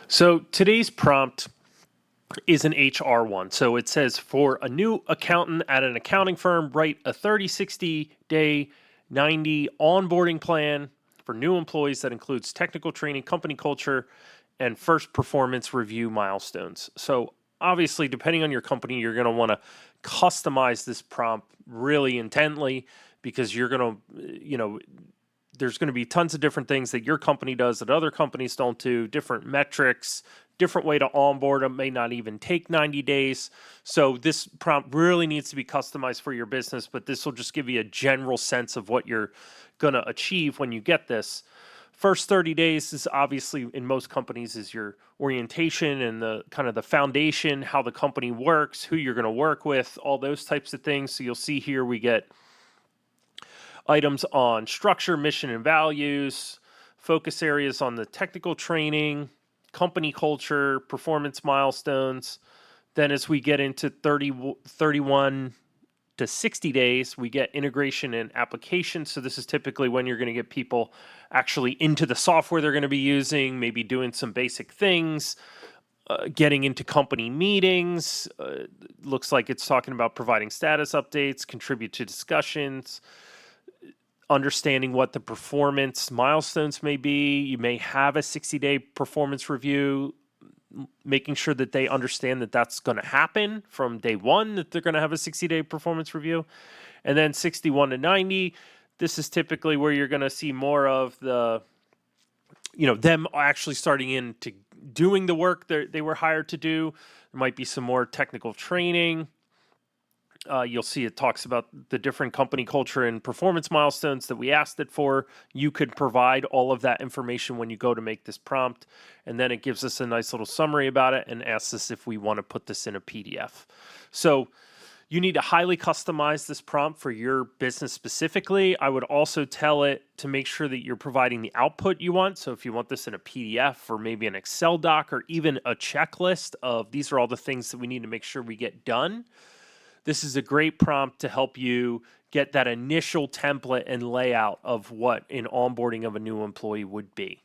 So today's prompt is an HR one. So it says for a new accountant at an accounting firm, write a 30, 60 day, 90 onboarding plan for new employees that includes technical training, company culture, and first performance review milestones. So obviously, depending on your company, you're going to want to customize this prompt really intently because you're going to, there's going to be tons of different things that your company does that other companies don't do, different metrics, different way to onboard them, may not even take 90 days. So this prompt really needs to be customized for your business, but this will just give you a general sense of what you're going to achieve when you get this. First 30 days is obviously in most companies is your orientation and the kind of the foundation, how the company works, who you're going to work with, all those types of things. So you'll see here we get items on structure, mission, and values, focus areas on the technical training, company culture, performance milestones. Then as we get into 31 to 60 days, we get integration and application. So this is typically when you're going to get people actually into the software they're going to be using, maybe doing some basic things, getting into company meetings. Looks like it's talking about providing status updates, contribute to discussions, understanding what the performance milestones may be. You may have a 60-day performance review, making sure that they understand that that's going to happen from day one, that they're going to have a 60-day performance review. And then 61 to 90, this is typically where you're going to see more of the, them actually starting into doing the work they were hired to do. There might be some more technical training. You'll see it talks about the different company culture and performance milestones that we asked it for. You could provide all of that information when you go to make this prompt. And then it gives us a nice little summary about it and asks us if we want to put this in a PDF. So you need to highly customize this prompt for your business specifically. I would also tell it to make sure that you're providing the output you want. So if you want this in a PDF or maybe an Excel doc or even a checklist of these are all the things that we need to make sure we get done, this is a great prompt to help you get that initial template and layout of what an onboarding of a new employee would be.